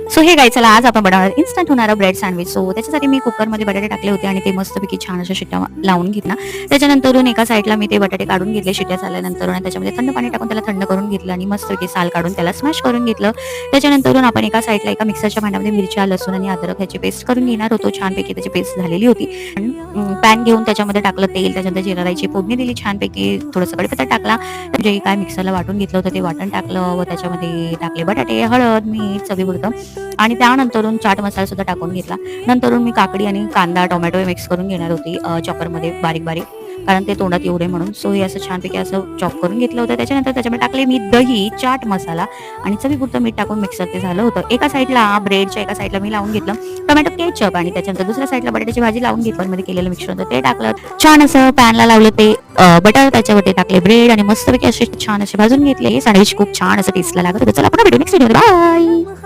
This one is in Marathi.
सो हे चला आज आपण बनवणार इन्स्टंट होणारा ब्रेड सँडविच. सो त्याच्यासाठी मी कुकरमध्ये बटाटे टाकले होते आणि ते मस्तपैकी छान अशा शिट्ट्या लावून घेतला. त्याच्यानंतरून एका साईडला मी ते बटाटे काढून घेतले शिट्ट्या झाल्यानंतर आणि त्याच्यामध्ये थंड पाणी टाकून त्याला थंड करून घेतलं आणि मस्तपैकी साल काढून त्याला स्मॅश करून घेतलं. त्याच्यानंतरून आपण एका साईडला एका मिक्सरच्या भांड्यामध्ये मिरच्या, लसूण आणि अद्रक ह्याची पेस्ट करून घेणार होतो. छानपैकी त्याची पेस्ट झालेली होती. पॅन घेऊन त्याच्यामध्ये टाकलं तेल, त्याच्यानंतर जिरा राईची फोडणी दिली छानपैकी, थोडंसं कढीपत्ता टाकला, म्हणजे काय मिक्सरला वाटून घेतलं होतं ते वाटण टाकलं व त्याच्यामध्ये टाकले बटाटे, हळद, मीठ चवीपुरतं आणि त्यानंतरून चाट मसाला सुद्धा टाकून घेतला. नंतरून मी काकडी आणि कांदा, टोमॅटो मिक्स करून घेणार होती चॉपरमध्ये बारीक बारीक, कारण ते तोंडात येऊ नये म्हणून. सो हे असं छानपैकी असं चॉप करून घेतलं होतं. त्याच्यानंतर त्याच्यामध्ये टाकले मी दही, चाट मसाला आणि चवीपुरतं मीठ टाकून मिक्सर ते झालं होतं. एका साईडला ब्रेडच्या एका साईडला मी लावून घेतलं टोमॅटो केचप आणि त्याच्यानंतर दुसऱ्या साईडला बटाट्याची भाजी लावून घेतली. मध्ये केलेलं मिक्सर होतं ते टाकलं. छान असं पॅनला लावलं ते बटर, त्याच्यावरती टाकले ब्रेड आणि मस्तपैकी असे छान असे भाजून घेतले. सँडविच खूप छान असं टेस्टला लागत होतं. चला आपण भेटू नेक्स्ट व्हिडिओ. बाय.